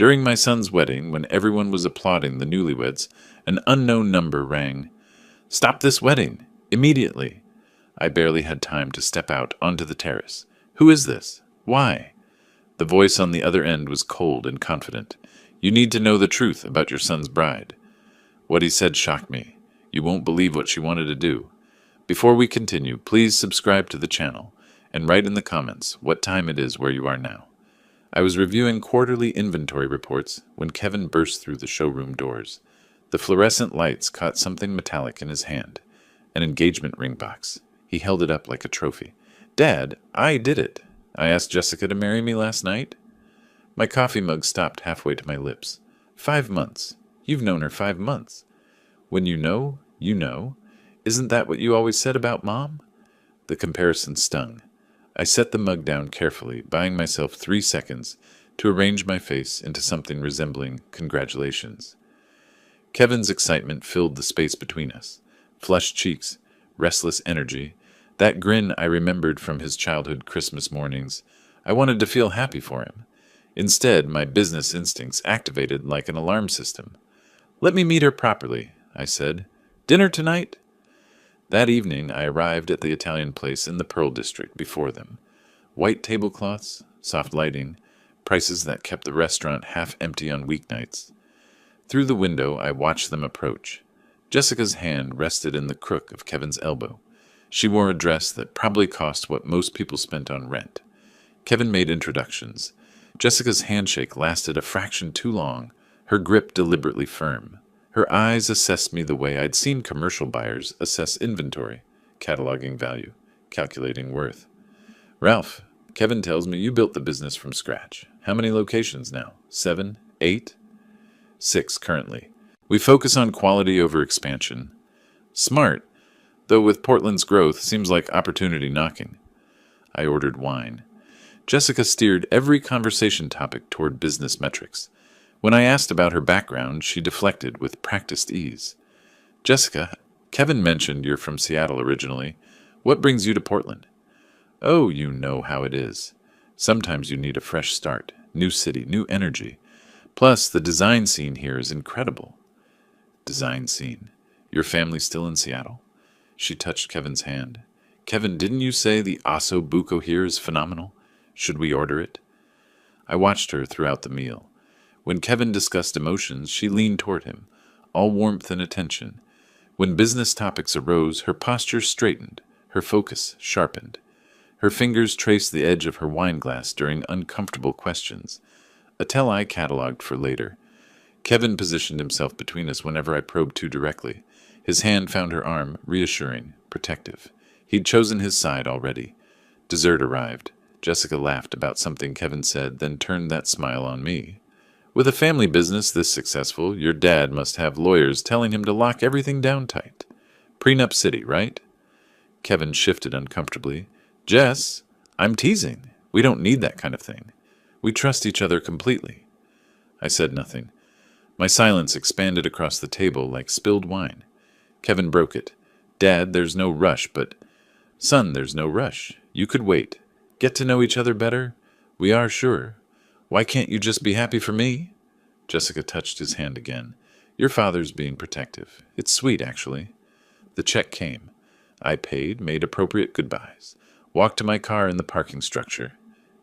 During my son's wedding, when everyone was applauding the newlyweds, an unknown number rang. Stop this wedding! Immediately! I barely had time to step out onto the terrace. Who is this? Why? The voice on the other end was cold and confident. You need to know the truth about your son's bride. What he said shocked me. You won't believe what she wanted to do. Before we continue, please subscribe to the channel and write in the comments what time it is where you are now. I was reviewing quarterly inventory reports when Kevin burst through the showroom doors. The fluorescent lights caught something metallic in his hand, an engagement ring box. He held it up like a trophy. Dad, I did it. I asked Jessica to marry me last night. My coffee mug stopped halfway to my lips. 5 months. You've known her 5 months. When you know, you know. Isn't that what you always said about Mom? The comparison stung. I set the mug down carefully, buying myself 3 seconds to arrange my face into something resembling congratulations. Kevin's excitement filled the space between us. Flushed cheeks, restless energy, that grin I remembered from his childhood Christmas mornings. I wanted to feel happy for him. Instead, my business instincts activated like an alarm system. Let me meet her properly, I said. Dinner tonight? That evening, I arrived at the Italian place in the Pearl District before them. White tablecloths, soft lighting, prices that kept the restaurant half empty on weeknights. Through the window, I watched them approach. Jessica's hand rested in the crook of Kevin's elbow. She wore a dress that probably cost what most people spent on rent. Kevin made introductions. Jessica's handshake lasted a fraction too long, her grip deliberately firm. Her eyes assessed me the way I'd seen commercial buyers assess inventory, cataloging value, calculating worth. Ralph, Kevin tells me you built the business from scratch. How many locations now? 7? 8? 6 currently. We focus on quality over expansion. Smart, though with Portland's growth, seems like opportunity knocking. I ordered wine. Jessica steered every conversation topic toward business metrics. When I asked about her background, she deflected with practiced ease. Jessica, Kevin mentioned you're from Seattle originally. What brings you to Portland? Oh, you know how it is. Sometimes you need a fresh start, new city, new energy. Plus, the design scene here is incredible. Design scene. Your family still in Seattle? She touched Kevin's hand. Kevin, didn't you say the osso buco here is phenomenal? Should we order it? I watched her throughout the meal. When Kevin discussed emotions, she leaned toward him, all warmth and attention. When business topics arose, her posture straightened, her focus sharpened. Her fingers traced the edge of her wine glass during uncomfortable questions, a tell I catalogued for later. Kevin positioned himself between us whenever I probed too directly. His hand found her arm, reassuring, protective. He'd chosen his side already. Dessert arrived. Jessica laughed about something Kevin said, then turned that smile on me. With a family business this successful, your dad must have lawyers telling him to lock everything down tight. Prenup city, right? Kevin shifted uncomfortably. Jess, I'm teasing. We don't need that kind of thing. We trust each other completely. I said nothing. My silence expanded across the table like spilled wine. Kevin broke it. Dad, there's no rush, but... Son, there's no rush. You could wait. Get to know each other better? We are sure. Why can't you just be happy for me? Jessica touched his hand again. Your father's being protective. It's sweet, actually. The check came. I paid, made appropriate goodbyes, walked to my car in the parking structure.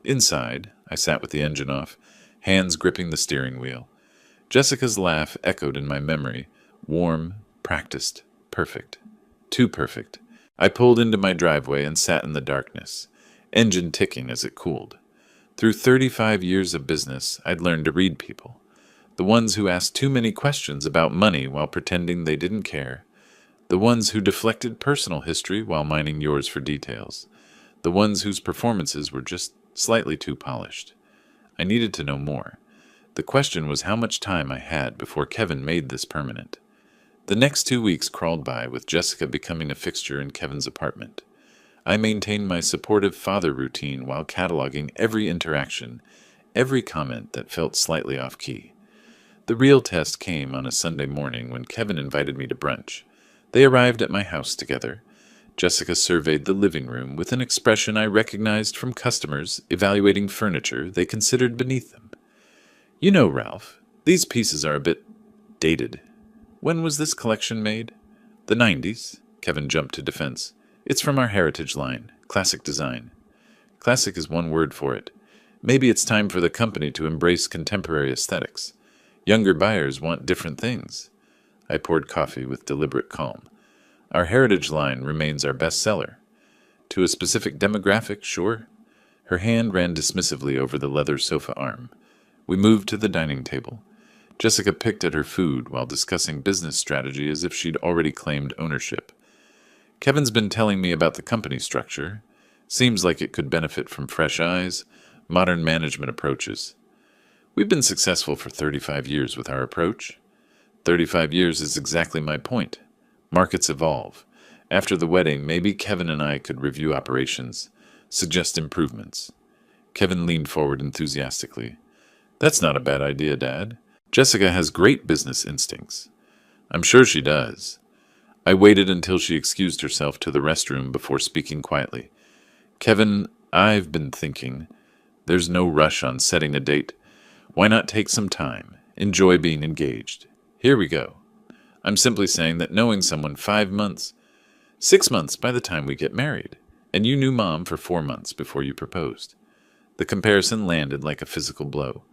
Inside, I sat with the engine off, hands gripping the steering wheel. Jessica's laugh echoed in my memory, warm, practiced, perfect. Too perfect. I pulled into my driveway and sat in the darkness, engine ticking as it cooled. Through 35 years of business, I'd learned to read people. The ones who asked too many questions about money while pretending they didn't care. The ones who deflected personal history while mining yours for details. The ones whose performances were just slightly too polished. I needed to know more. The question was how much time I had before Kevin made this permanent. The next 2 weeks crawled by with Jessica becoming a fixture in Kevin's apartment. I maintained my supportive father routine while cataloging every interaction, every comment that felt slightly off-key. The real test came on a Sunday morning when Kevin invited me to brunch. They arrived at my house together. Jessica surveyed the living room with an expression I recognized from customers evaluating furniture they considered beneath them. You know, Ralph, these pieces are a bit dated. When was this collection made? The 90s? Kevin jumped to defense. It's from our heritage line, classic design. Classic is one word for it. Maybe it's time for the company to embrace contemporary aesthetics. Younger buyers want different things. I poured coffee with deliberate calm. Our heritage line remains our best seller. To a specific demographic, sure. Her hand ran dismissively over the leather sofa arm. We moved to the dining table. Jessica picked at her food while discussing business strategy as if she'd already claimed ownership. Kevin's been telling me about the company structure. Seems like it could benefit from fresh eyes, modern management approaches. We've been successful for 35 years with our approach. 35 years is exactly my point. Markets evolve. After the wedding, maybe Kevin and I could review operations, suggest improvements. Kevin leaned forward enthusiastically. That's not a bad idea, Dad. Jessica has great business instincts. I'm sure she does. I waited until she excused herself to the restroom before speaking quietly. Kevin, I've been thinking. There's no rush on setting a date. Why not take some time? Enjoy being engaged. Here we go. I'm simply saying that knowing someone 5 months, 6 months by the time we get married, and you knew Mom for 4 months before you proposed. The comparison landed like a physical blow.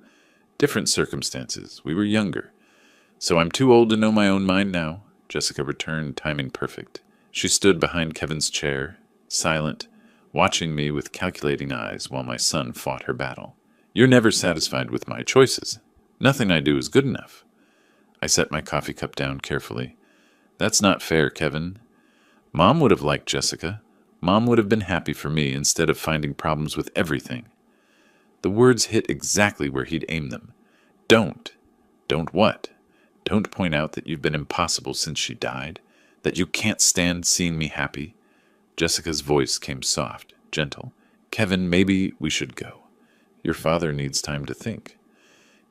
Different circumstances. We were younger. So I'm too old to know my own mind now, Jessica returned, timing perfect. She stood behind Kevin's chair, silent, watching me with calculating eyes while my son fought her battle. You're never satisfied with my choices. Nothing I do is good enough. I set my coffee cup down carefully. That's not fair, Kevin. Mom would have liked Jessica. Mom would have been happy for me instead of finding problems with everything. The words hit exactly where he'd aimed them. Don't. Don't what? Don't point out that you've been impossible since she died? That you can't stand seeing me happy? Jessica's voice came soft, gentle. Kevin, maybe we should go. Your father needs time to think.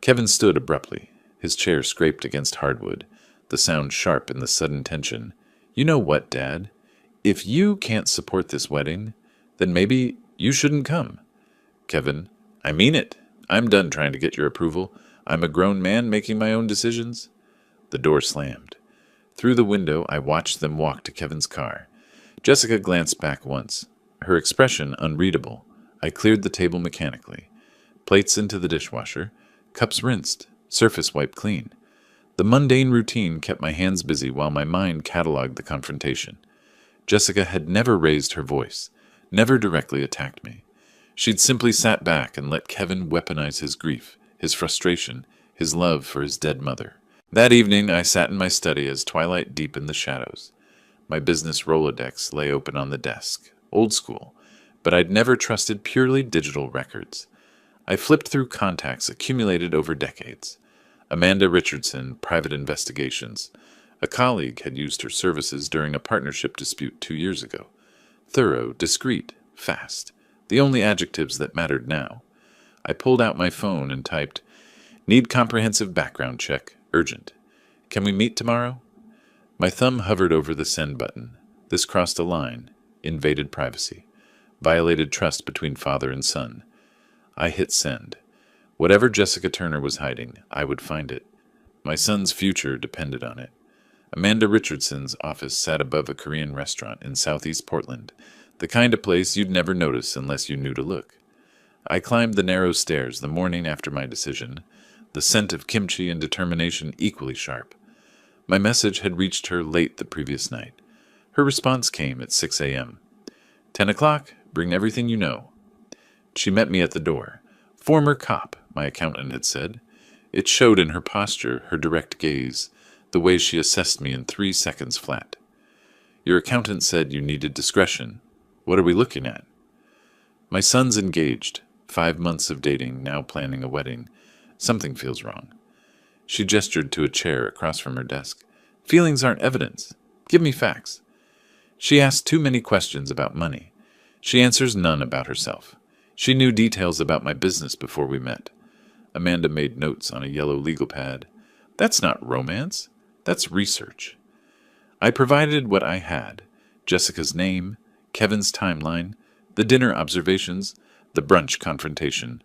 Kevin stood abruptly. His chair scraped against hardwood, the sound sharp in the sudden tension. You know what, Dad? If you can't support this wedding, then maybe you shouldn't come. Kevin, I mean it. I'm done trying to get your approval. I'm a grown man making my own decisions. The door slammed. Through the window, I watched them walk to Kevin's car. Jessica glanced back once, her expression unreadable. I cleared the table mechanically. Plates into the dishwasher, cups rinsed, surface wiped clean. The mundane routine kept my hands busy while my mind cataloged the confrontation. Jessica had never raised her voice, never directly attacked me. She'd simply sat back and let Kevin weaponize his grief, his frustration, his love for his dead mother. That evening, I sat in my study as twilight deepened the shadows. My business Rolodex lay open on the desk, old school, but I'd never trusted purely digital records. I flipped through contacts accumulated over decades. Amanda Richardson, Private Investigations. A colleague had used her services during a partnership dispute 2 years ago. Thorough, discreet, fast. The only adjectives that mattered now. I pulled out my phone and typed, Need comprehensive background check. Urgent. Can we meet tomorrow? My thumb hovered over the send button. This crossed a line. Invaded privacy. Violated trust between father and son. I hit send. Whatever Jessica Turner was hiding, I would find it. My son's future depended on it. Amanda Richardson's office sat above a Korean restaurant in southeast Portland, the kind of place you'd never notice unless you knew to look. I climbed the narrow stairs the morning after my decision, the scent of kimchi and determination equally sharp. My message had reached her late the previous night. Her response came at 6 a.m. 10 o'clock, bring everything you know. She met me at the door. Former cop, my accountant had said. It showed in her posture, her direct gaze, the way she assessed me in 3 seconds flat. Your accountant said you needed discretion. What are we looking at? My son's engaged. 5 months of dating, now planning a wedding. Something feels wrong. She gestured to a chair across from her desk. Feelings aren't evidence. Give me facts. She asked too many questions about money. She answers none about herself. She knew details about my business before we met. Amanda made notes on a yellow legal pad. That's not romance. That's research. I provided what I had. Jessica's name, Kevin's timeline, the dinner observations, the brunch confrontation.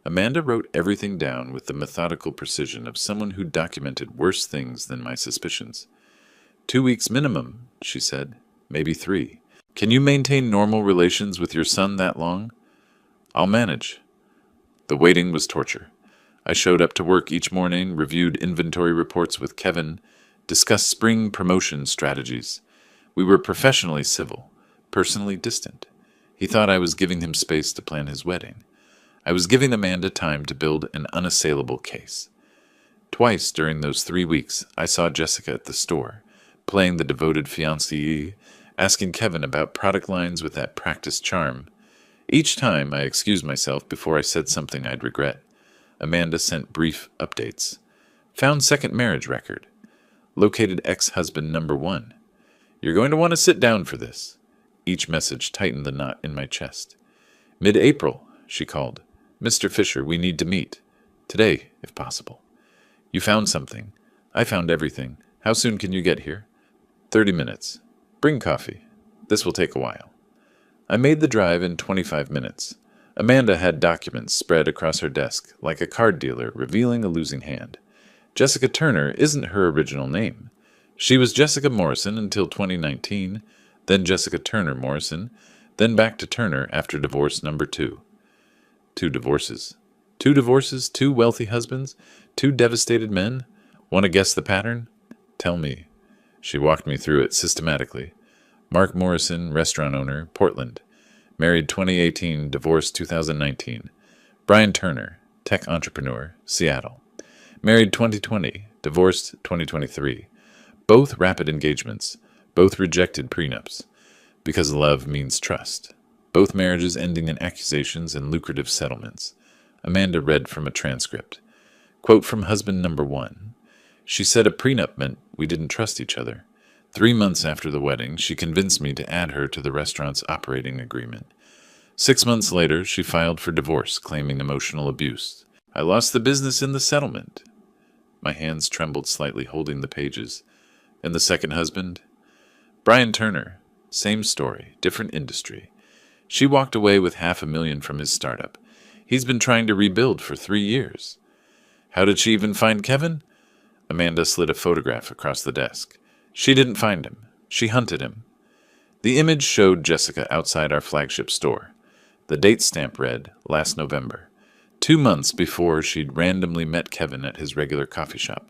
Amanda wrote everything down with the methodical precision of someone who documented worse things than my suspicions. 2 weeks minimum, she said. Maybe 3. Can you maintain normal relations with your son that long? I'll manage. The waiting was torture. I showed up to work each morning, reviewed inventory reports with Kevin, discussed spring promotion strategies. We were professionally civil, personally distant. He thought I was giving him space to plan his wedding. I was giving Amanda time to build an unassailable case. Twice during those 3 weeks, I saw Jessica at the store, playing the devoted fiancée, asking Kevin about product lines with that practiced charm. Each time, I excused myself before I said something I'd regret. Amanda sent brief updates. Found second marriage record. Located ex-husband number 1. You're going to want to sit down for this. Each message tightened the knot in my chest. Mid-April, she called. Mr. Fisher, we need to meet. Today, if possible. You found something. I found everything. How soon can you get here? 30 minutes. Bring coffee. This will take a while. I made the drive in 25 minutes. Amanda had documents spread across her desk, like a card dealer revealing a losing hand. Jessica Turner isn't her original name. She was Jessica Morrison until 2019, then Jessica Turner Morrison, then back to Turner after divorce number 2. 2 divorces. 2 divorces, 2 wealthy husbands, 2 devastated men. Want to guess the pattern? Tell me. She walked me through it systematically. Mark Morrison, restaurant owner, Portland. Married 2018, divorced 2019. Brian Turner, tech entrepreneur, Seattle. Married 2020, divorced 2023. Both rapid engagements. Both rejected prenups. Because love means trust. Both marriages ending in accusations and lucrative settlements. Amanda read from a transcript. Quote from husband number 1. She said a prenup meant we didn't trust each other. 3 months after the wedding, she convinced me to add her to the restaurant's operating agreement. 6 months later, she filed for divorce, claiming emotional abuse. I lost the business in the settlement. My hands trembled slightly, holding the pages. And the second husband? Brian Turner. Same story, different industry. She walked away with $500,000 from his startup. He's been trying to rebuild for 3 years. How did she even find Kevin? Amanda slid a photograph across the desk. She didn't find him. She hunted him. The image showed Jessica outside our flagship store. The date stamp read, last November. 2 months before she'd randomly met Kevin at his regular coffee shop.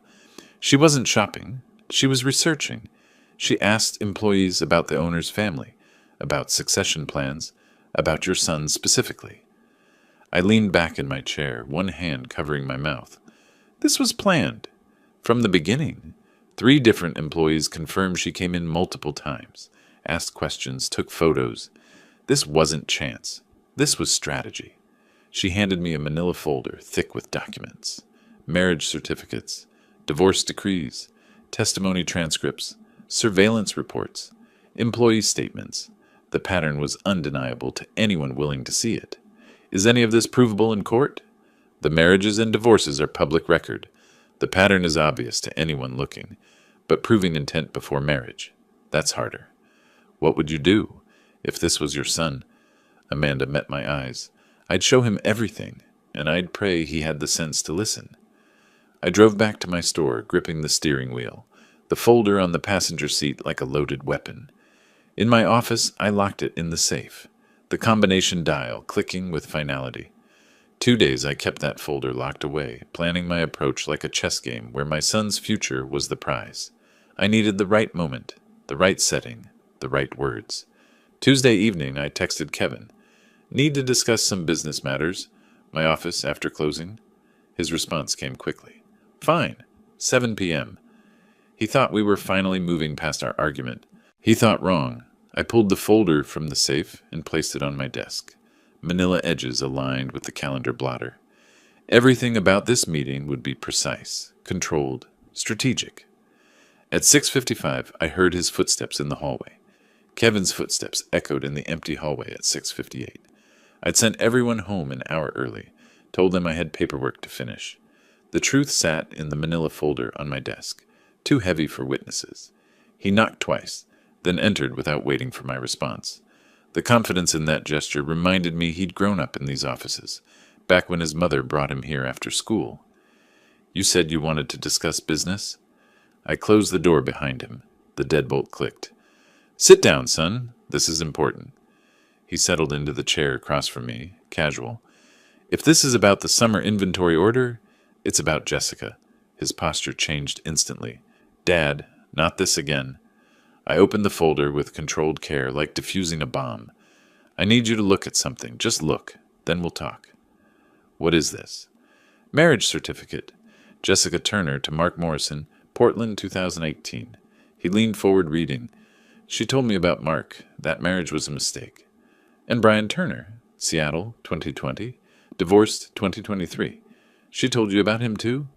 She wasn't shopping. She was researching. She asked employees about the owner's family, about succession plans, about your son specifically. I leaned back in my chair, one hand covering my mouth. This was planned. From the beginning. 3 different employees confirmed she came in multiple times, asked questions, took photos. This wasn't chance. This was strategy. She handed me a manila folder thick with documents, marriage certificates, divorce decrees, testimony transcripts, surveillance reports, employee statements. The pattern was undeniable to anyone willing to see it. Is any of this provable in court? The marriages and divorces are public record. The pattern is obvious to anyone looking, but proving intent before marriage, that's harder. What would you do if this was your son? Amanda met my eyes. I'd show him everything, and I'd pray he had the sense to listen. I drove back to my store, gripping the steering wheel, the folder on the passenger seat like a loaded weapon. In my office, I locked it in the safe, the combination dial clicking with finality. 2 days I kept that folder locked away, planning my approach like a chess game where my son's future was the prize. I needed the right moment, the right setting, the right words. Tuesday evening, I texted Kevin. Need to discuss some business matters. My office after closing. His response came quickly. Fine. 7 p.m. He thought we were finally moving past our argument. He thought wrong. I pulled the folder from the safe and placed it on my desk. Manila edges aligned with the calendar blotter. Everything about this meeting would be precise, controlled, strategic. At 6:55, I heard his footsteps in the hallway. Kevin's footsteps echoed in the empty hallway at 6:58. I'd sent everyone home an hour early, told them I had paperwork to finish. The truth sat in the manila folder on my desk, too heavy for witnesses. He knocked twice, then entered without waiting for my response. The confidence in that gesture reminded me he'd grown up in these offices, back when his mother brought him here after school. You said you wanted to discuss business? I closed the door behind him. The deadbolt clicked. Sit down, son. This is important. He settled into the chair across from me, casual. If this is about the summer inventory order, it's about Jessica. His posture changed instantly. Dad, not this again. I opened the folder with controlled care, like diffusing a bomb. I need you to look at something. Just look. Then we'll talk. What is this? Marriage certificate. Jessica Turner to Mark Morrison, Portland, 2018. He leaned forward reading. She told me about Mark. That marriage was a mistake. And Brian Turner, Seattle, 2020. Divorced, 2023. She told you about him too?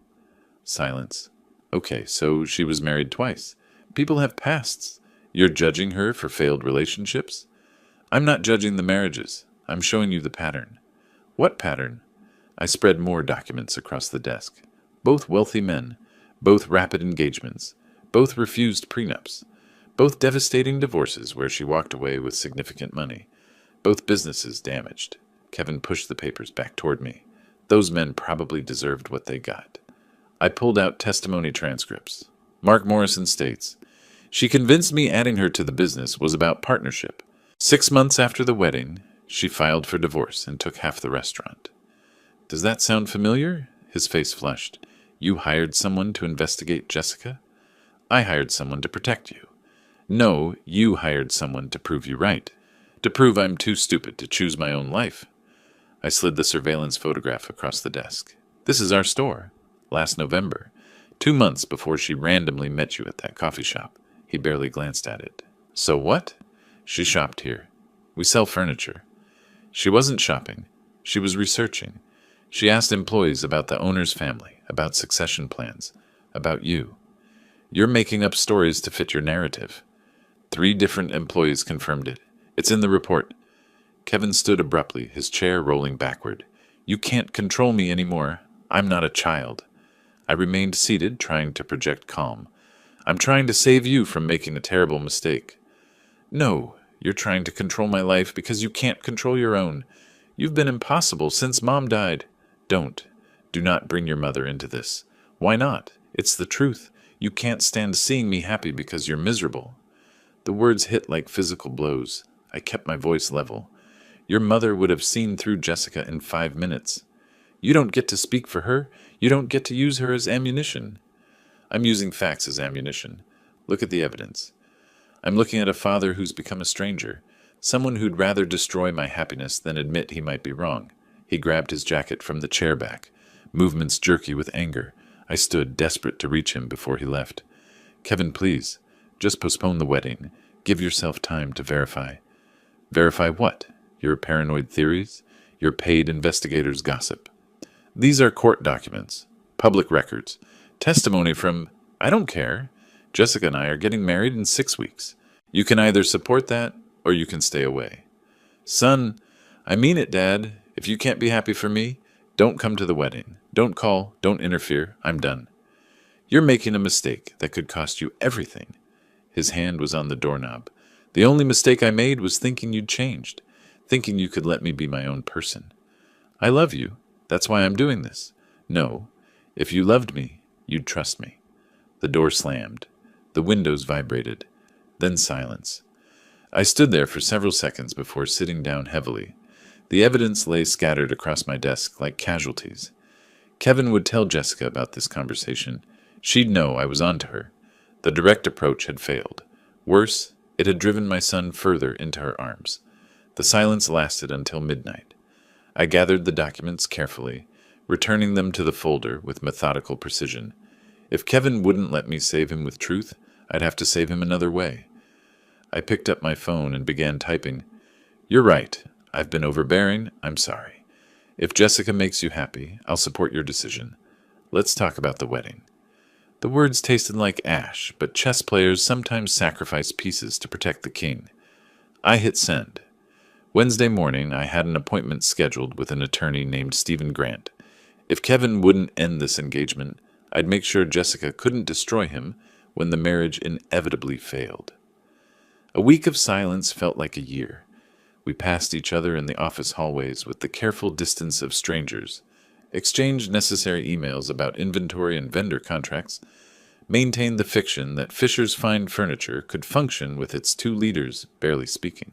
Silence. Okay, so she was married twice. People have pasts. You're judging her for failed relationships? I'm not judging the marriages. I'm showing you the pattern. What pattern? I spread more documents across the desk. Both wealthy men. Both rapid engagements. Both refused prenups. Both devastating divorces where she walked away with significant money. Both businesses damaged. Kevin pushed the papers back toward me. Those men probably deserved what they got. I pulled out testimony transcripts. Mark Morrison states, she convinced me adding her to the business was about partnership. 6 months after the wedding, she filed for divorce and took half the restaurant. Does that sound familiar? His face flushed. You hired someone to investigate Jessica? I hired someone to protect you. No, you hired someone to prove you right. To prove I'm too stupid to choose my own life. I slid the surveillance photograph across the desk. This is our store. Last November. 2 months before she randomly met you at that coffee shop. He barely glanced at it. So what? She shopped here. We sell furniture. She wasn't shopping. She was researching. She asked employees about the owner's family, about succession plans, about you. You're making up stories to fit your narrative. 3 different employees confirmed it. It's in the report. Kevin stood abruptly, his chair rolling backward. You can't control me anymore. I'm not a child. I remained seated, trying to project calm. I'm trying to save you from making a terrible mistake. No, you're trying to control my life because you can't control your own. You've been impossible since Mom died. Don't. Do not bring your mother into this. Why not? It's the truth. You can't stand seeing me happy because you're miserable. The words hit like physical blows. I kept my voice level. Your mother would have seen through Jessica in 5 minutes. You don't get to speak for her. You don't get to use her as ammunition. I'm using facts as ammunition. Look at the evidence. I'm looking at a father who's become a stranger, someone who'd rather destroy my happiness than admit he might be wrong. He grabbed his jacket from the chair back, movements jerky with anger. I stood, desperate to reach him before he left. Kevin, please, just postpone the wedding. Give yourself time to verify. Verify what? Your paranoid theories? Your paid investigator's gossip? These are court documents, public records, testimony from, I don't care. Jessica and I are getting married in 6 weeks. You can either support that or you can stay away. Son, I mean it, Dad. If you can't be happy for me, don't come to the wedding. Don't call. Don't interfere. I'm done. You're making a mistake that could cost you everything. His hand was on the doorknob. The only mistake I made was thinking you'd changed, thinking you could let me be my own person. I love you. That's why I'm doing this. No, if you loved me, you'd trust me. The door slammed. The windows vibrated. Then silence. I stood there for several seconds before sitting down heavily. The evidence lay scattered across my desk like casualties. Kevin would tell Jessica about this conversation. She'd know I was onto her. The direct approach had failed. Worse, it had driven my son further into her arms. The silence lasted until midnight. I gathered the documents carefully, returning them to the folder with methodical precision. If Kevin wouldn't let me save him with truth, I'd have to save him another way. I picked up my phone and began typing. You're right. I've been overbearing. I'm sorry. If Jessica makes you happy, I'll support your decision. Let's talk about the wedding. The words tasted like ash, but chess players sometimes sacrifice pieces to protect the king. I hit send. Wednesday morning, I had an appointment scheduled with an attorney named Stephen Grant. If Kevin wouldn't end this engagement, I'd make sure Jessica couldn't destroy him when the marriage inevitably failed. A week of silence felt like a year. We passed each other in the office hallways with the careful distance of strangers, exchanged necessary emails about inventory and vendor contracts, maintained the fiction that Fisher's Fine Furniture could function with its two leaders barely speaking.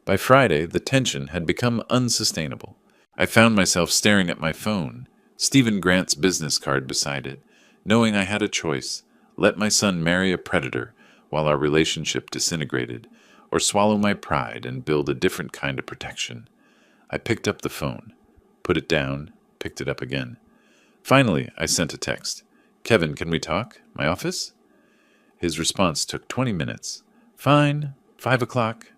By Friday, the tension had become unsustainable. I found myself staring at my phone, Stephen Grant's business card beside it, knowing I had a choice: let my son marry a predator while our relationship disintegrated, or swallow my pride and build a different kind of protection. I picked up the phone, put it down, picked it up again. Finally, I sent a text. "Kevin, can we talk? My office?" His response took 20 minutes. "Fine, 5 o'clock."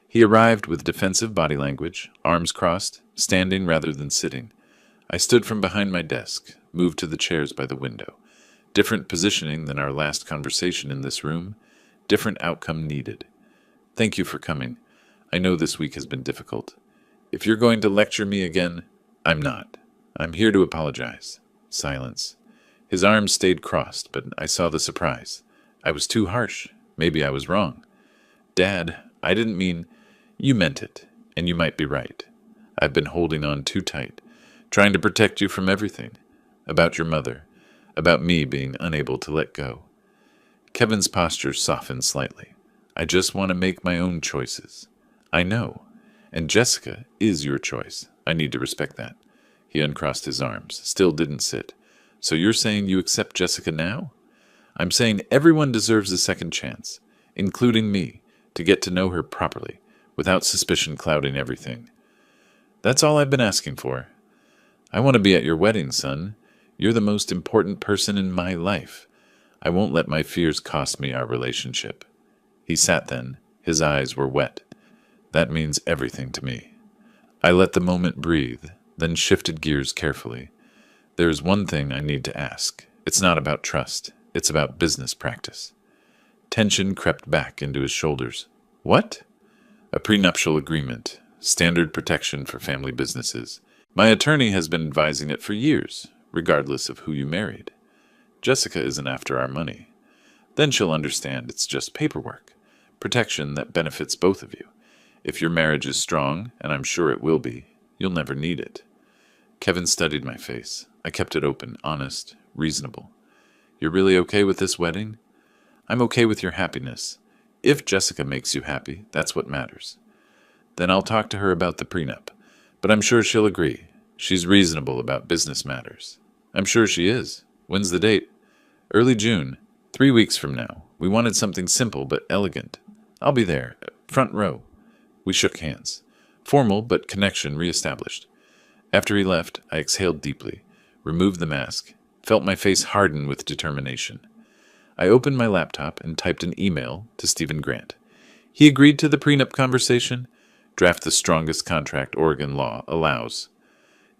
He arrived with defensive body language, arms crossed, standing rather than sitting. I stood from behind my desk, moved to the chairs by the window. Different positioning than our last conversation in this room, different outcome needed. "Thank you for coming. I know this week has been difficult. If you're going to lecture me again, I'm not. I'm here to apologize." Silence. His arms stayed crossed, but I saw the surprise. I was too harsh. Maybe I was wrong. "Dad, I didn't mean—" "You meant it, and you might be right. I've been holding on too tight, trying to protect you from everything. About your mother, about me being unable to let go." Kevin's posture softened slightly. "I just want to make my own choices." "I know. And Jessica is your choice. I need to respect that." He uncrossed his arms, still didn't sit. "So you're saying you accept Jessica now?" "I'm saying everyone deserves a second chance, including me, to get to know her properly, without suspicion clouding everything." "That's all I've been asking for." "I want to be at your wedding, son. You're the most important person in my life. I won't let my fears cost me our relationship." He sat then. His eyes were wet. "That means everything to me." I let the moment breathe, then shifted gears carefully. "There is one thing I need to ask. It's not about trust. It's about business practice." Tension crept back into his shoulders. "What?" "A prenuptial agreement. Standard protection for family businesses. My attorney has been advising it for years, regardless of who you married. Jessica isn't after our money. Then she'll understand it's just paperwork. Protection that benefits both of you. If your marriage is strong, and I'm sure it will be, you'll never need it." Kevin studied my face. I kept it open, honest, reasonable. "You're really okay with this wedding?" "I'm okay with your happiness. If Jessica makes you happy, that's what matters." "Then I'll talk to her about the prenup. But I'm sure she'll agree. She's reasonable about business matters." "I'm sure she is. When's the date?" "Early June. 3 weeks from now. We wanted something simple but elegant. I'll be there, front row." We shook hands. Formal, but connection reestablished. After he left, I exhaled deeply, removed the mask, felt my face harden with determination. I opened my laptop and typed an email to Stephen Grant. He agreed to the prenup conversation. Draft the strongest contract Oregon law allows.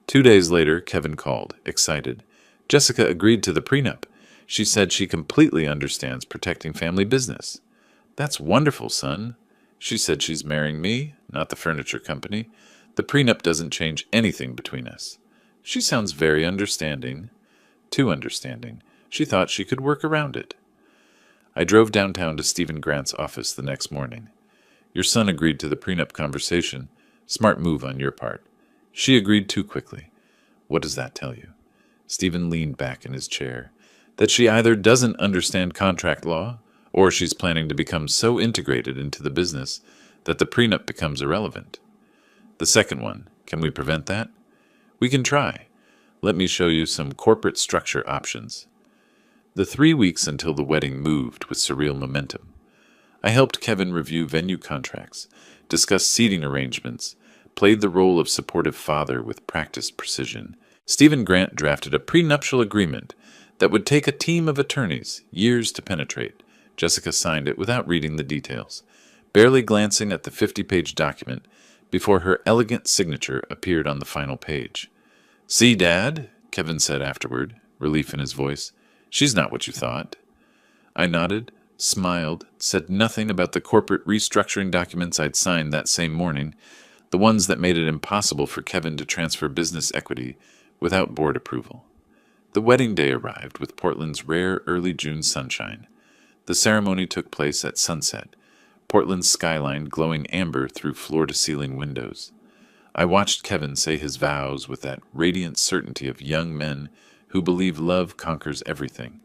2 days later, Kevin called, excited. Jessica agreed to the prenup. She said she completely understands protecting family business. "That's wonderful, son." She said she's marrying me, not the furniture company. The prenup doesn't change anything between us. She sounds very understanding. Too understanding. She thought she could work around it. I drove downtown to Stephen Grant's office the next morning. "Your son agreed to the prenup conversation. Smart move on your part." "She agreed too quickly." "What does that tell you?" Stephen leaned back in his chair. "That she either doesn't understand contract law, or she's planning to become so integrated into the business that the prenup becomes irrelevant." "The second one. Can we prevent that?" "We can try. Let me show you some corporate structure options." The 3 weeks until the wedding moved with surreal momentum. I helped Kevin review venue contracts, discuss seating arrangements, played the role of supportive father with practiced precision. Stephen Grant drafted a prenuptial agreement that would take a team of attorneys years to penetrate. Jessica signed it without reading the details, barely glancing at the 50-page document before her elegant signature appeared on the final page. "See, Dad?" Kevin said afterward, relief in his voice. "She's not what you thought." I nodded, smiled, said nothing about the corporate restructuring documents I'd signed that same morning, the ones that made it impossible for Kevin to transfer business equity without board approval. The wedding day arrived with Portland's rare early June sunshine. The ceremony took place at sunset, Portland's skyline glowing amber through floor-to-ceiling windows. I watched Kevin say his vows with that radiant certainty of young men who believe love conquers everything.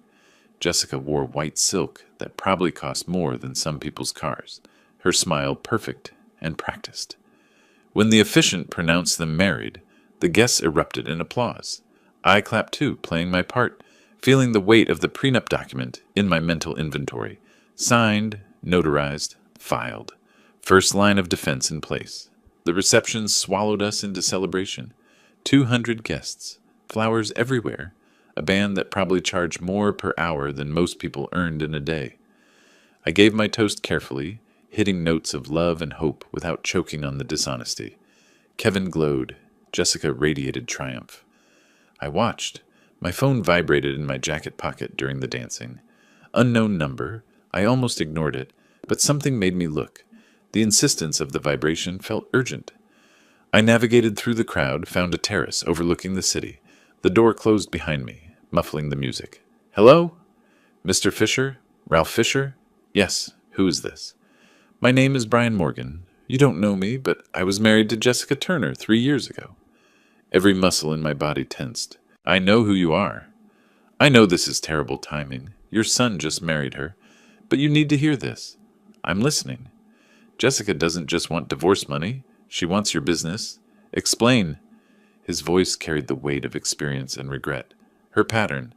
Jessica wore white silk that probably cost more than some people's cars, her smile perfect and practiced. When the officiant pronounced them married, the guests erupted in applause. I clapped too, playing my part, feeling the weight of the prenup document in my mental inventory. Signed, notarized, filed. First line of defense in place. The reception swallowed us into celebration. 200 guests, flowers everywhere, a band that probably charged more per hour than most people earned in a day. I gave my toast carefully, hitting notes of love and hope without choking on the dishonesty. Kevin glowed. Jessica radiated triumph. I watched. My phone vibrated in my jacket pocket during the dancing. Unknown number. I almost ignored it, but something made me look. The insistence of the vibration felt urgent. I navigated through the crowd, found a terrace overlooking the city. The door closed behind me, muffling the music. Hello? Mr. Fisher? Ralph Fisher? Yes. Who is this? My name is Brian Morgan. You don't know me, but I was married to Jessica Turner 3 years ago. Every muscle in my body tensed. I know who you are. I know this is terrible timing. Your son just married her. But you need to hear this. I'm listening. Jessica doesn't just want divorce money. She wants your business. Explain. His voice carried the weight of experience and regret. Her pattern.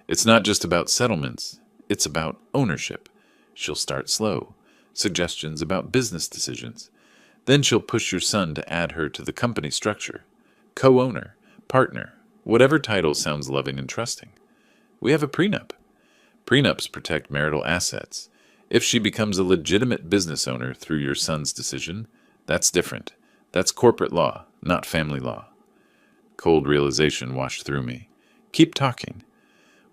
It's not just about settlements. It's about ownership. She'll start slow. Suggestions about business decisions. Then she'll push your son to add her to the company structure. Co-owner, partner, whatever title sounds loving and trusting. We have a prenup. Prenups protect marital assets. If she becomes a legitimate business owner through your son's decision, that's different. That's corporate law, not family law. Cold realization washed through me. Keep talking.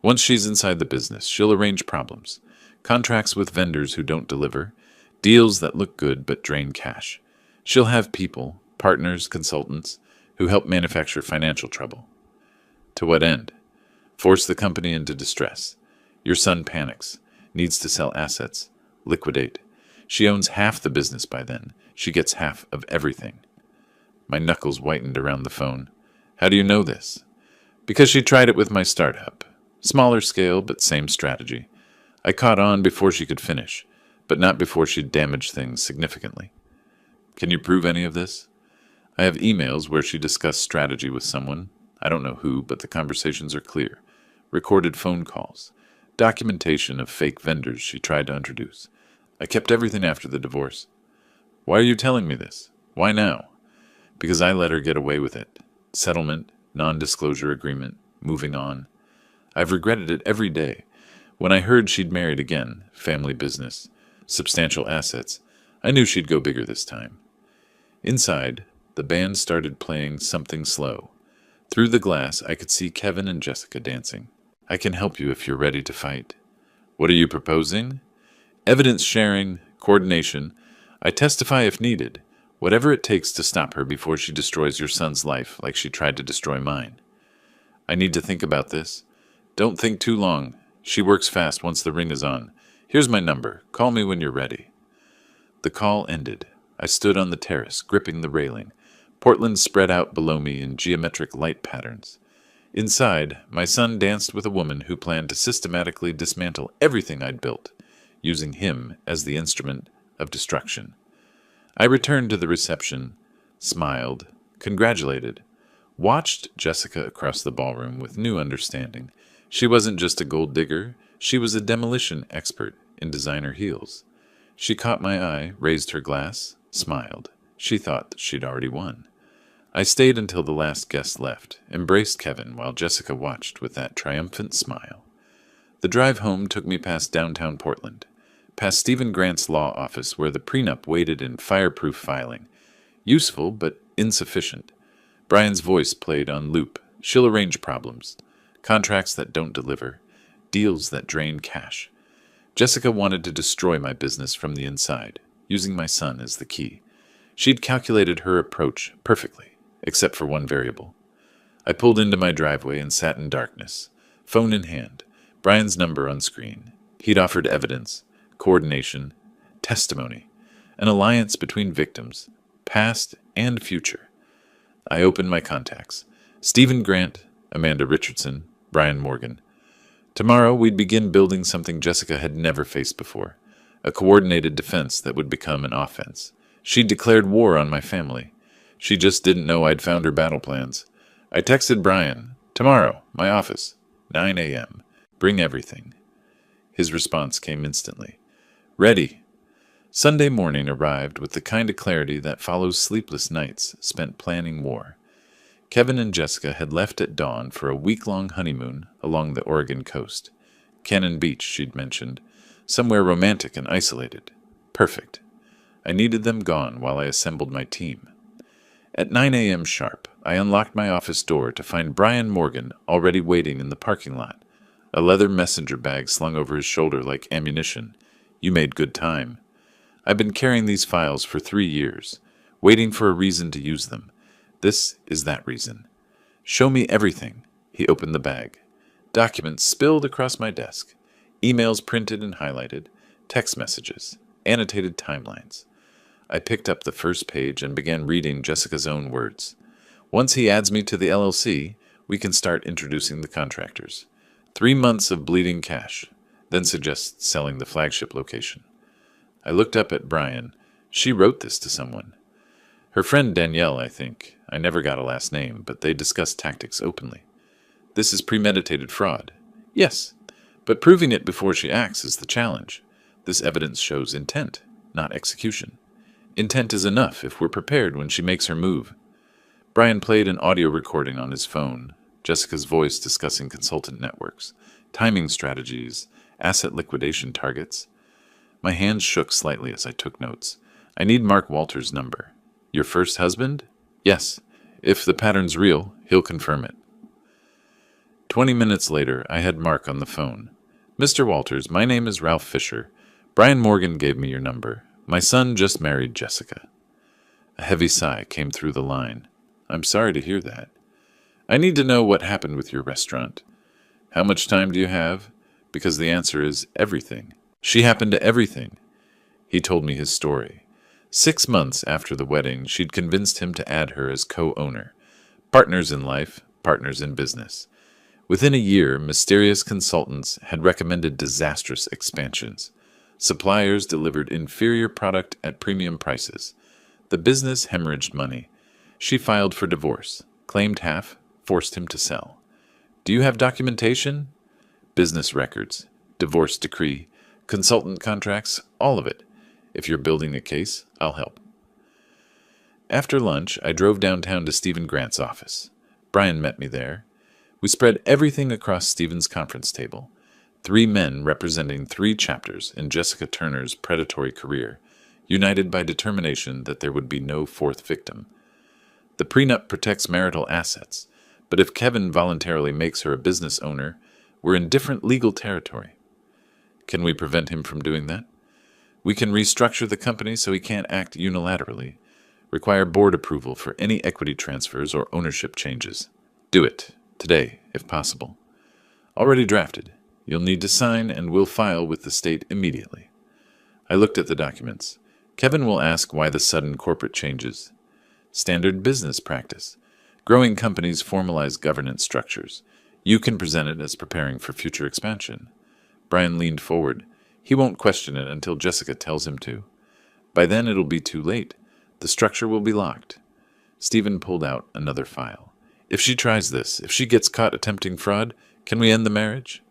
Once she's inside the business, she'll arrange problems. Contracts with vendors who don't deliver. Deals that look good but drain cash. She'll have people, partners, consultants, who help manufacture financial trouble. To what end? Force the company into distress. Your son panics, needs to sell assets, liquidate. She owns half the business by then. She gets half of everything. My knuckles whitened around the phone. How do you know this? Because she tried it with my startup. Smaller scale, but same strategy. I caught on before she could finish, but not before she'd damaged things significantly. Can you prove any of this? I have emails where she discussed strategy with someone. I don't know who, but the conversations are clear. Recorded phone calls. Documentation of fake vendors she tried to introduce. I kept everything after the divorce. Why are you telling me this? Why now? Because I let her get away with it. Settlement, non-disclosure agreement, moving on. I've regretted it every day. When I heard she'd married again, family business, substantial assets, I knew she'd go bigger this time. Inside, the band started playing something slow. Through the glass, I could see Kevin and Jessica dancing. I can help you if you're ready to fight. What are you proposing? Evidence sharing, coordination. I testify if needed. Whatever it takes to stop her before she destroys your son's life like she tried to destroy mine. I need to think about this. Don't think too long. She works fast once the ring is on. Here's my number. Call me when you're ready. The call ended. I stood on the terrace, gripping the railing. Portland spread out below me in geometric light patterns. Inside, my son danced with a woman who planned to systematically dismantle everything I'd built, using him as the instrument of destruction. I returned to the reception, smiled, congratulated, watched Jessica across the ballroom with new understanding. She wasn't just a gold digger, she was a demolition expert in designer heels. She caught my eye, raised her glass, smiled. She thought that she'd already won. I stayed until the last guest left, embraced Kevin while Jessica watched with that triumphant smile. The drive home took me past downtown Portland, past Stephen Grant's law office where the prenup waited in fireproof filing. Useful, but insufficient. Brian's voice played on loop. She'll arrange problems. Contracts that don't deliver. Deals that drain cash. Jessica wanted to destroy my business from the inside, using my son as the key. She'd calculated her approach perfectly, except for one variable. I pulled into my driveway and sat in darkness, phone in hand, Brian's number on screen. He'd offered evidence, coordination, testimony. an alliance between victims, past and future. I opened my contacts. Stephen Grant, Amanda Richardson, Brian Morgan. Tomorrow we'd begin building something Jessica had never faced before, a coordinated defense that would become an offense. She'd declared war on my family. She just didn't know I'd found her battle plans. I texted Brian, "Tomorrow, my office, 9 a.m. Bring everything." His response came instantly. "Ready." Sunday morning arrived with the kind of clarity that follows sleepless nights spent planning war. Kevin and Jessica had left at dawn for a week-long honeymoon along the Oregon coast. Cannon Beach, she'd mentioned. Somewhere romantic and isolated. Perfect. I needed them gone while I assembled my team. At 9 a.m. sharp, I unlocked my office door to find Brian Morgan already waiting in the parking lot, a leather messenger bag slung over his shoulder like ammunition. "You made good time. I've been carrying these files for 3 years, waiting for a reason to use them. This is that reason." "Show me everything." He opened the bag. Documents spilled across my desk. Emails printed and highlighted. Text messages. Annotated timelines. I picked up the first page and began reading Jessica's own words. "Once he adds me to the LLC, we can start introducing the contractors. 3 months of bleeding cash. Then suggests selling the flagship location." I looked up at Brian. She wrote this to someone. Her friend Danielle, I think. I never got a last name, but they discussed tactics openly. "This is premeditated fraud." "Yes, but proving it before she acts is the challenge. This evidence shows intent, not execution. Intent is enough if we're prepared when she makes her move." Brian played an audio recording on his phone, Jessica's voice discussing consultant networks, timing strategies, asset liquidation targets. My hands shook slightly as I took notes. "I need Mark Walter's number." "Your first husband?" "Yes. If the pattern's real, he'll confirm it." 20 minutes later, I had Mark on the phone. "Mr. Walters, my name is Ralph Fisher. Brian Morgan gave me your number. My son just married Jessica." A heavy sigh came through the line. "I'm sorry to hear that. I need to know what happened with your restaurant. How much time do you have? Because the answer is everything. She happened to everything." He told me his story. 6 months after the wedding, she'd convinced him to add her as co-owner. Partners in life, partners in business. Within a year, mysterious consultants had recommended disastrous expansions. Suppliers delivered inferior product at premium prices. The business hemorrhaged money. She filed for divorce, claimed half, forced him to sell. "Do you have documentation?" "Business records, divorce decree, consultant contracts, all of it. If you're building a case, I'll help." After lunch, I drove downtown to Stephen Grant's office. Brian met me there. We spread everything across Stephen's conference table. 3 men representing 3 chapters in Jessica Turner's predatory career, united by determination that there would be no 4th victim. The prenup protects marital assets, but if Kevin voluntarily makes her a business owner, we're in different legal territory. Can we prevent him from doing that? We can restructure the company so he can't act unilaterally, require board approval for any equity transfers or ownership changes. Do it, today, if possible. Already drafted. You'll need to sign and we'll file with the state immediately. I looked at the documents. Kevin will ask why the sudden corporate changes. Standard business practice. Growing companies formalize governance structures. You can present it as preparing for future expansion. Brian leaned forward. He won't question it until Jessica tells him to. By then it'll be too late. The structure will be locked. Stephen pulled out another file. "If she tries this, if she gets caught attempting fraud, can we end the marriage?"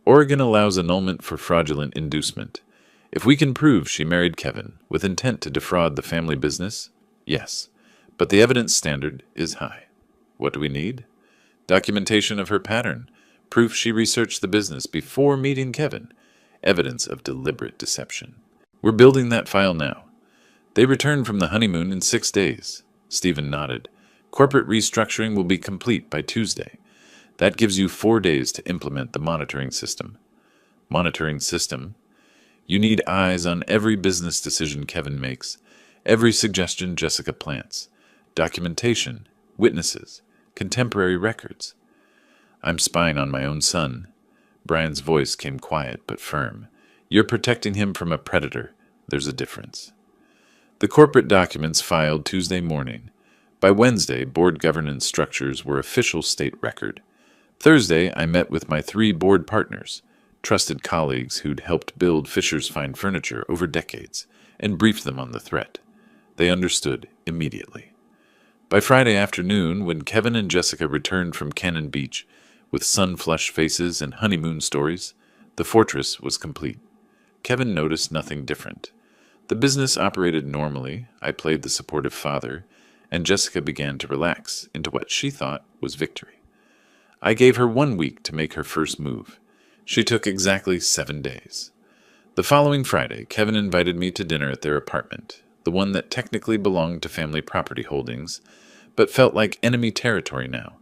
"Oregon allows annulment for fraudulent inducement. If we can prove she married Kevin with intent to defraud the family business, yes. But the evidence standard is high. What do we need? Documentation of her pattern, proof she researched the business before meeting Kevin, evidence of deliberate deception. We're building that file now. They return from the honeymoon in 6 days." Stephen nodded. "Corporate restructuring will be complete by Tuesday. That gives you 4 days to implement the monitoring system." "Monitoring system?" "You need eyes on every business decision Kevin makes, every suggestion Jessica plants. Documentation, witnesses, contemporary records." "I'm spying on my own son." Brian's voice came quiet but firm. "You're protecting him from a predator. There's a difference." The corporate documents filed Tuesday morning. By Wednesday, board governance structures were official state record. Thursday, I met with my 3 board partners, trusted colleagues who'd helped build Fisher's Fine Furniture over decades, and briefed them on the threat. They understood immediately. By Friday afternoon, when Kevin and Jessica returned from Cannon Beach with sun-flushed faces and honeymoon stories, the fortress was complete. Kevin noticed nothing different. The business operated normally, I played the supportive father, and Jessica began to relax into what she thought was victory. I gave her 1 week to make her first move. She took exactly 7 days. The following Friday, Kevin invited me to dinner at their apartment, the one that technically belonged to family property holdings, but felt like enemy territory now.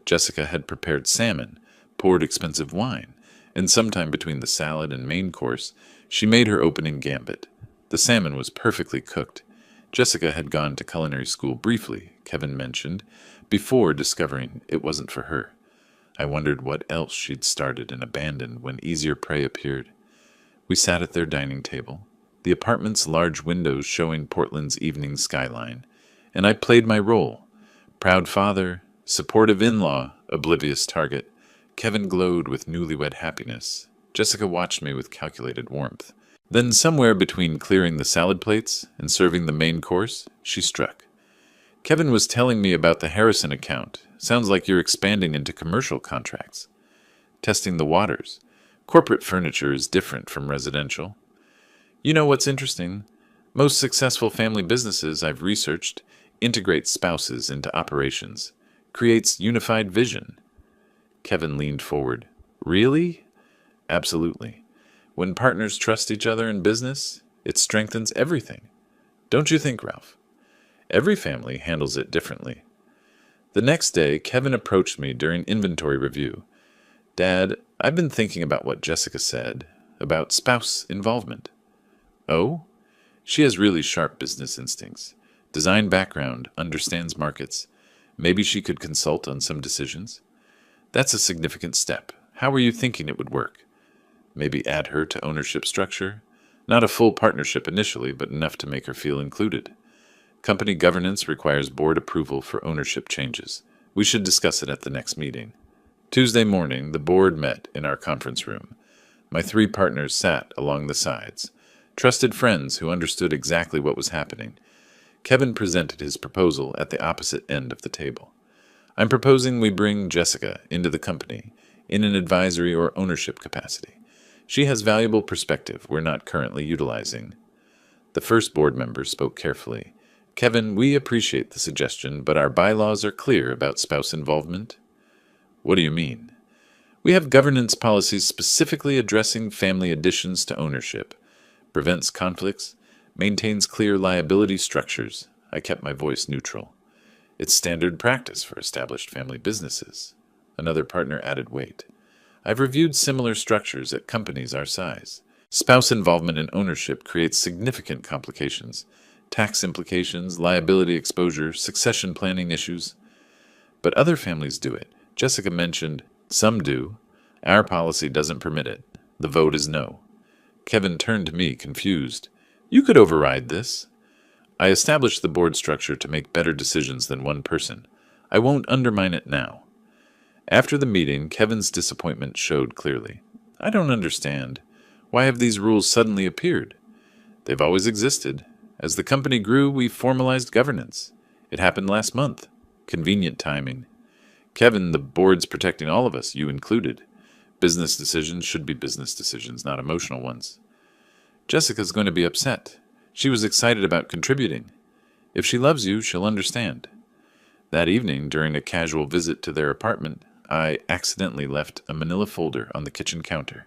Jessica had prepared salmon, poured expensive wine, and sometime between the salad and main course, she made her opening gambit. The salmon was perfectly cooked. Jessica had gone to culinary school briefly, Kevin mentioned, before discovering it wasn't for her. I wondered what else she'd started and abandoned when easier prey appeared. We sat at their dining table, the apartment's large windows showing Portland's evening skyline, and I played my role. Proud father, supportive in-law, oblivious target. Kevin glowed with newlywed happiness. Jessica watched me with calculated warmth. Then somewhere between clearing the salad plates and serving the main course, she struck. Kevin was telling me about the Harrison account. Sounds like you're expanding into commercial contracts. Testing the waters. Corporate furniture is different from residential. You know what's interesting? Most successful family businesses I've researched integrate spouses into operations. Creates unified vision. Kevin leaned forward. Really? Absolutely. When partners trust each other in business, it strengthens everything. Don't you think, Ralph? Every family handles it differently. The next day, Kevin approached me during inventory review. Dad, I've been thinking about what Jessica said, about spouse involvement. Oh? She has really sharp business instincts. Design background, understands markets. Maybe she could consult on some decisions. That's a significant step. How were you thinking it would work? Maybe add her to ownership structure? Not a full partnership initially, but enough to make her feel included. Company governance requires board approval for ownership changes. We should discuss it at the next meeting. Tuesday morning, the board met in our conference room. My 3 partners sat along the sides, trusted friends who understood exactly what was happening. Kevin presented his proposal at the opposite end of the table. I'm proposing we bring Jessica into the company in an advisory or ownership capacity. She has valuable perspective we're not currently utilizing. The first board member spoke carefully. Kevin, we appreciate the suggestion, but our bylaws are clear about spouse involvement. What do you mean? We have governance policies specifically addressing family additions to ownership, prevents conflicts, maintains clear liability structures. I kept my voice neutral. It's standard practice for established family businesses. Another partner added weight. I've reviewed similar structures at companies our size. Spouse involvement in ownership creates significant complications. Tax implications, liability exposure, succession planning issues. But other families do it. Jessica mentioned, some do. Our policy doesn't permit it. The vote is no. Kevin turned to me, confused. You could override this. I established the board structure to make better decisions than one person. I won't undermine it now. After the meeting, Kevin's disappointment showed clearly. I don't understand. Why have these rules suddenly appeared? They've always existed. As the company grew, we formalized governance. It happened last month. Convenient timing. Kevin, the board's protecting all of us, you included. Business decisions should be business decisions, not emotional ones. Jessica's going to be upset. She was excited about contributing. If she loves you, she'll understand. That evening, during a casual visit to their apartment, I accidentally left a manila folder on the kitchen counter.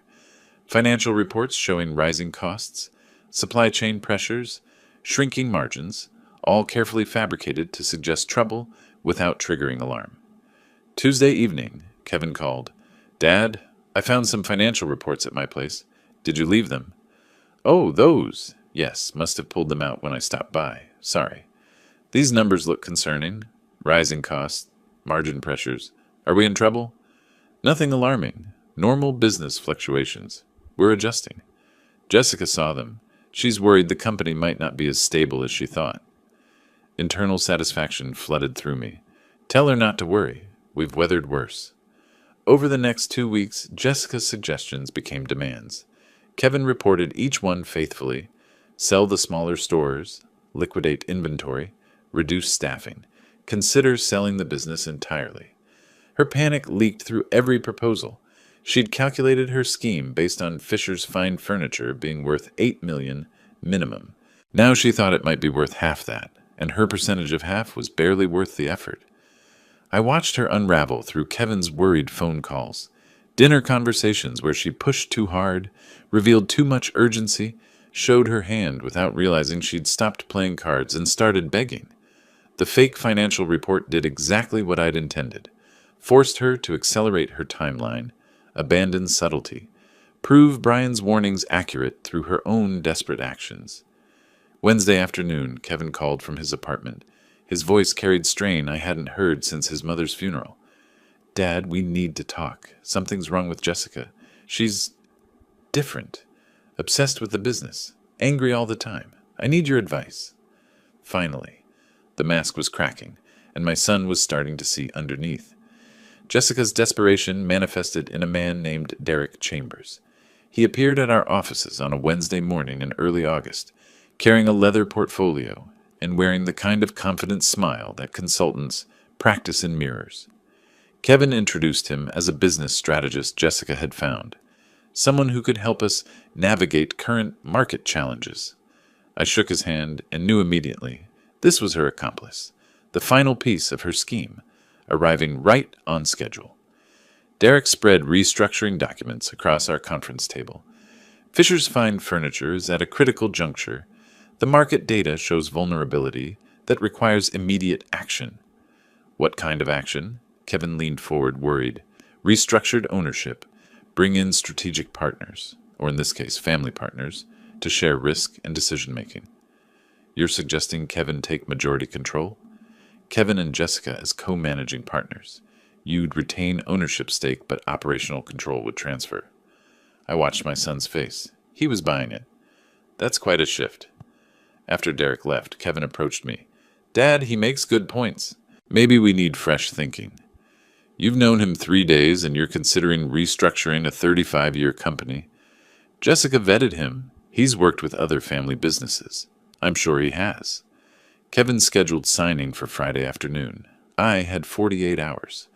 Financial reports showing rising costs, supply chain pressures, shrinking margins, all carefully fabricated to suggest trouble without triggering alarm. Tuesday evening, Kevin called. Dad, I found some financial reports at my place. Did you leave them? Oh, those. Yes, must have pulled them out when I stopped by. Sorry. These numbers look concerning. Rising costs, margin pressures. Are we in trouble? Nothing alarming. Normal business fluctuations. We're adjusting. Jessica saw them. She's worried the company might not be as stable as she thought. Internal satisfaction flooded through me. Tell her not to worry. We've weathered worse. Over the next 2 weeks, Jessica's suggestions became demands. Kevin reported each one faithfully: sell the smaller stores, liquidate inventory, reduce staffing, consider selling the business entirely. Her panic leaked through every proposal. She'd calculated her scheme based on Fisher's fine furniture being worth $8 million minimum. Now she thought it might be worth half that, and her percentage of half was barely worth the effort. I watched her unravel through Kevin's worried phone calls, dinner conversations where she pushed too hard, revealed too much urgency, showed her hand without realizing she'd stopped playing cards and started begging. The fake financial report did exactly what I'd intended: forced her to accelerate her timeline, abandon subtlety, prove Brian's warnings accurate through her own desperate actions. Wednesday afternoon, Kevin called from his apartment. His voice carried strain I hadn't heard since his mother's funeral. "Dad, we need to talk. Something's wrong with Jessica. She's different, obsessed with the business, angry all the time. I need your advice." Finally, the mask was cracking, and my son was starting to see underneath. Jessica's desperation manifested in a man named Derek Chambers. He appeared at our offices on a Wednesday morning in early August, carrying a leather portfolio and wearing the kind of confident smile that consultants practice in mirrors. Kevin introduced him as a business strategist Jessica had found, someone who could help us navigate current market challenges. I shook his hand and knew immediately this was her accomplice, the final piece of her scheme, arriving right on schedule. Derek spread restructuring documents across our conference table. Fisher's fine furniture is at a critical juncture. The market data shows vulnerability that requires immediate action. What kind of action? Kevin leaned forward, worried. Restructured ownership. Bring in strategic partners, or in this case, family partners, to share risk and decision-making. You're suggesting Kevin take majority control? Kevin and Jessica as co-managing partners. You'd retain ownership stake, but operational control would transfer. I watched my son's face. He was buying it. That's quite a shift. After Derek left, Kevin approached me. "Dad, he makes good points. Maybe we need fresh thinking. You've known him 3 days and you're considering restructuring a 35-year company. Jessica vetted him. He's worked with other family businesses. I'm sure he has." Kevin scheduled signing for Friday afternoon. I had 48 hours.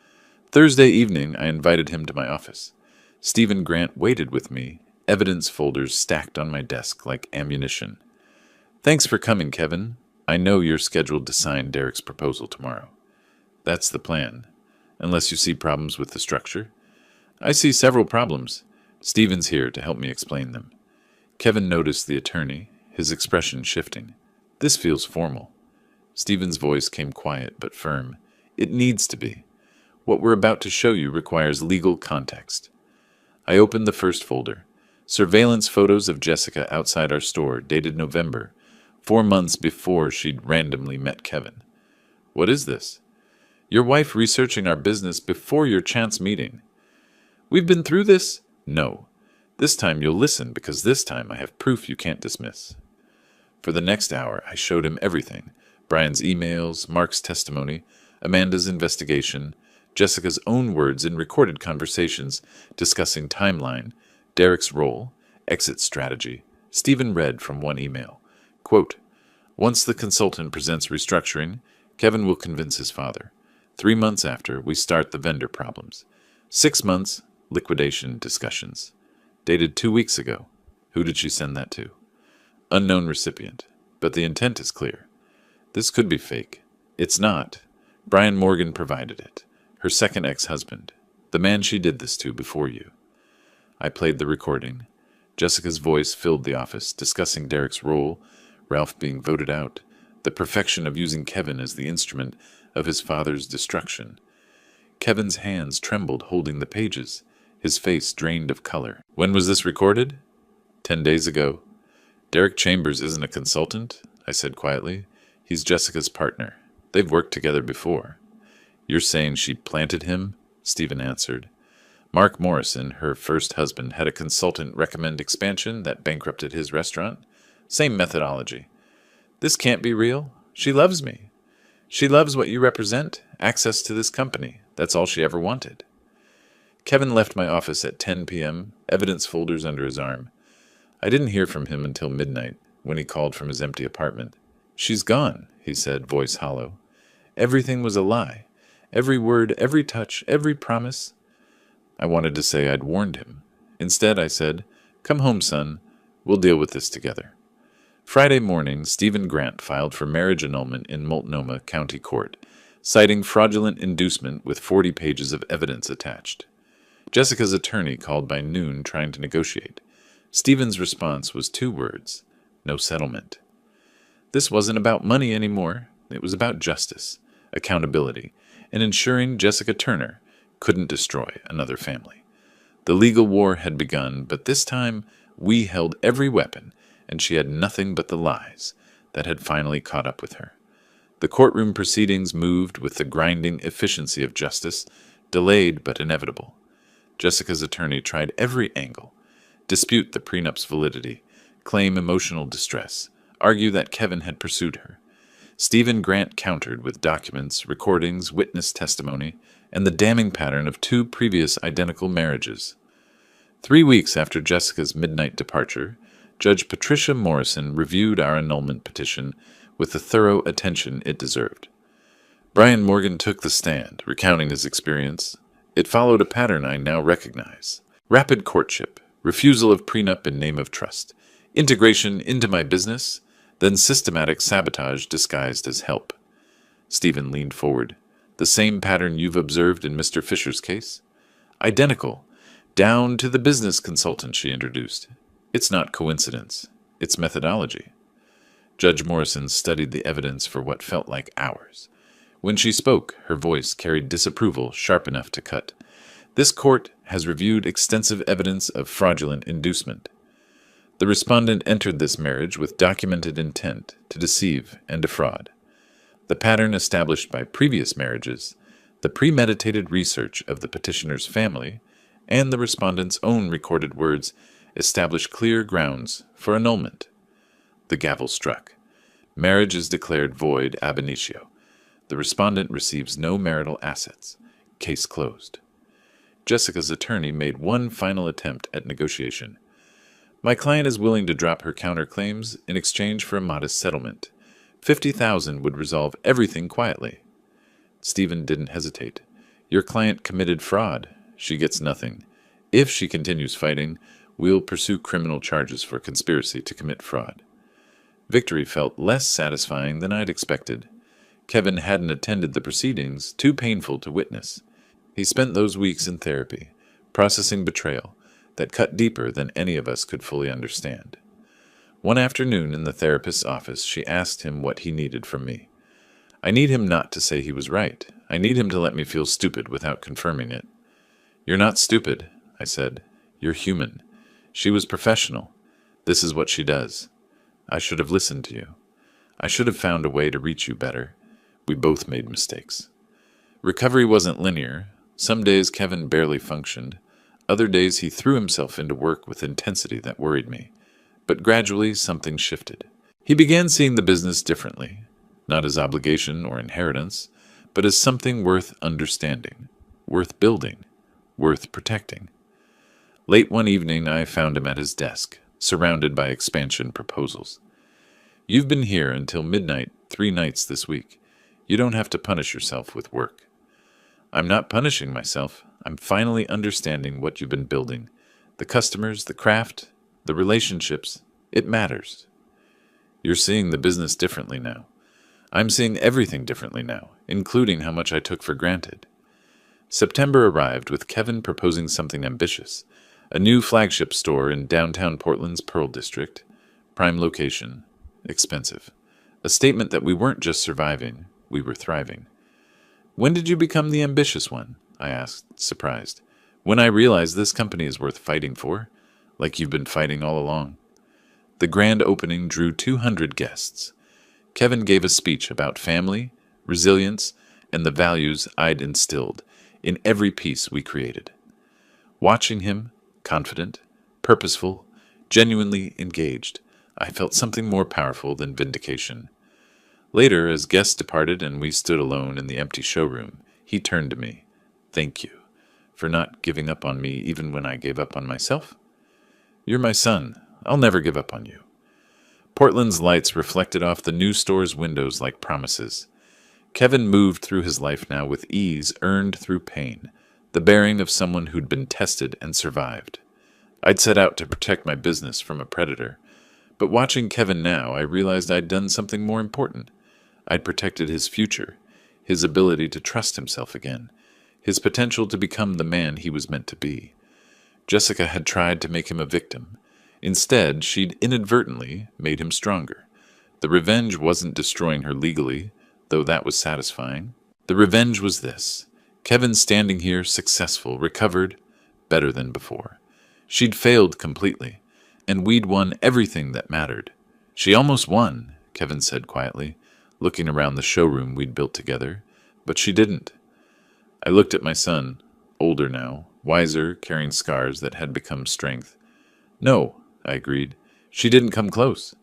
Thursday evening, I invited him to my office. Stephen Grant waited with me, evidence folders stacked on my desk like ammunition. "Thanks for coming, Kevin. I know you're scheduled to sign Derek's proposal tomorrow." "That's the plan. Unless you see problems with the structure." "I see several problems. Stephen's here to help me explain them." Kevin noticed the attorney, his expression shifting. "This feels formal." Stephen's voice came quiet but firm. "It needs to be. What we're about to show you requires legal context." I opened the first folder. Surveillance photos of Jessica outside our store, dated November, 4 months before she'd randomly met Kevin. "What is this?" "Your wife researching our business before your chance meeting." "We've been through this?" "No. This time you'll listen, because this time I have proof you can't dismiss." For the next hour, I showed him everything: Brian's emails, Mark's testimony, Amanda's investigation, Jessica's own words in recorded conversations discussing timeline, Derek's role, exit strategy. Stephen read from one email. Quote, "Once the consultant presents restructuring, Kevin will convince his father. 3 months after, we start the vendor problems. 6 months, liquidation discussions." Dated 2 weeks ago. Who did she send that to? Unknown recipient. But the intent is clear. This could be fake. It's not. Brian Morgan provided it. Her second ex-husband. The man she did this to before you. I played the recording. Jessica's voice filled the office, discussing Derek's role, Ralph being voted out, the perfection of using Kevin as the instrument of his father's destruction. Kevin's hands trembled holding the pages, his face drained of color. "When was this recorded?" 10 days ago. "Derek Chambers isn't a consultant," I said quietly. "He's Jessica's partner. They've worked together before." "You're saying she planted him?" Stephen answered. "Mark Morrison, her first husband, had a consultant recommend expansion that bankrupted his restaurant. Same methodology. This can't be real. She loves me. She loves what you represent, access to this company. That's all she ever wanted. Kevin left my office at 10 p.m., evidence folders under his arm. I didn't hear from him until midnight, when he called from his empty apartment. She's gone, he said, voice hollow. Everything was a lie. Every word, every touch, every promise. I wanted to say I'd warned him. Instead, I said, "Come home, son. We'll deal with this together." Friday morning, Stephen Grant filed for marriage annulment in Multnomah County Court, citing fraudulent inducement with 40 pages of evidence attached. Jessica's attorney called by noon trying to negotiate. Stephen's response was 2 words: no settlement. This wasn't about money anymore. It was about justice, accountability, and ensuring Jessica Turner couldn't destroy another family. The legal war had begun, but this time we held every weapon, and she had nothing but the lies that had finally caught up with her. The courtroom proceedings moved with the grinding efficiency of justice, delayed but inevitable. Jessica's attorney tried every angle: dispute the prenup's validity, claim emotional distress, argue that Kevin had pursued her. Stephen Grant countered with documents, recordings, witness testimony, and the damning pattern of 2 previous identical marriages. 3 weeks after Jessica's midnight departure, Judge Patricia Morrison reviewed our annulment petition with the thorough attention it deserved. Brian Morgan took the stand, recounting his experience. It followed a pattern I now recognize: rapid courtship, refusal of prenup in name of trust, integration into my business, then systematic sabotage disguised as help. Stephen leaned forward. The same pattern you've observed in Mr. Fisher's case? Identical. Down to the business consultant she introduced. It's not coincidence. It's methodology. Judge Morrison studied the evidence for what felt like hours. When she spoke, her voice carried disapproval sharp enough to cut. This court has reviewed extensive evidence of fraudulent inducement. The respondent entered this marriage with documented intent to deceive and defraud. The pattern established by previous marriages, the premeditated research of the petitioner's family, and the respondent's own recorded words establish clear grounds for annulment. The gavel struck. Marriage is declared void ab initio. The respondent receives no marital assets. Case closed. Jessica's attorney made one final attempt at negotiation. My client is willing to drop her counterclaims in exchange for a modest settlement. $50,000 would resolve everything quietly. Stephen didn't hesitate. Your client committed fraud. She gets nothing. If she continues fighting, we'll pursue criminal charges for conspiracy to commit fraud. Victory felt less satisfying than I'd expected. Kevin hadn't attended the proceedings, too painful to witness. He spent those weeks in therapy, processing betrayal that cut deeper than any of us could fully understand. One afternoon in the therapist's office, she asked him what he needed from me. I need him not to say he was right. I need him to let me feel stupid without confirming it. You're not stupid, I said. You're human. She was professional. This is what she does. I should have listened to you. I should have found a way to reach you better. We both made mistakes. Recovery wasn't linear. Some days Kevin barely functioned. Other days he threw himself into work with intensity that worried me. But gradually something shifted. He began seeing the business differently, not as obligation or inheritance, but as something worth understanding, worth building, worth protecting. Late one evening I found him at his desk, surrounded by expansion proposals. You've been here until midnight 3 nights this week. You don't have to punish yourself with work. I'm not punishing myself. I'm finally understanding what you've been building. The customers, the craft, the relationships. It matters. You're seeing the business differently now. I'm seeing everything differently now, including how much I took for granted. September arrived with Kevin proposing something ambitious. A new flagship store in downtown Portland's Pearl District. Prime location. Expensive. A statement that we weren't just surviving, we were thriving. When did you become the ambitious one? I asked, surprised. When I realized this company is worth fighting for, like you've been fighting all along. The grand opening drew 200 guests. Kevin gave a speech about family, resilience, and the values I'd instilled in every piece we created. Watching him, confident, purposeful, genuinely engaged, I felt something more powerful than vindication. Later, as guests departed and we stood alone in the empty showroom, he turned to me. "Thank you for not giving up on me even when I gave up on myself. You're my son. I'll never give up on you." Portland's lights reflected off the new store's windows like promises. Kevin moved through his life now with ease earned through pain, the bearing of someone who'd been tested and survived. I'd set out to protect my business from a predator, but watching Kevin now, I realized I'd done something more important. I'd protected his future, his ability to trust himself again, his potential to become the man he was meant to be. Jessica had tried to make him a victim. Instead, she'd inadvertently made him stronger. The revenge wasn't destroying her legally, though that was satisfying. The revenge was this: Kevin standing here, successful, recovered, better than before. She'd failed completely, and we'd won everything that mattered. "She almost won," Kevin said quietly, looking around the showroom we'd built together, "but she didn't." I looked at my son, older now, wiser, carrying scars that had become strength. "No," I agreed, "she didn't come close."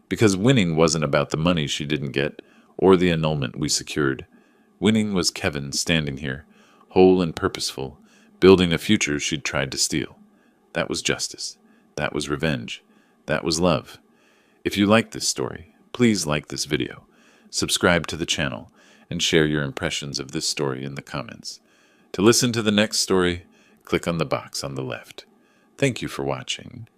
Because winning wasn't about the money she didn't get or the annulment we secured. Winning was Kevin standing here, whole and purposeful, building a future she'd tried to steal. That was justice. That was revenge. That was love. If you like this story, please like this video, subscribe to the channel, and share your impressions of this story in the comments. To listen to the next story, click on the box on the left. Thank you for watching.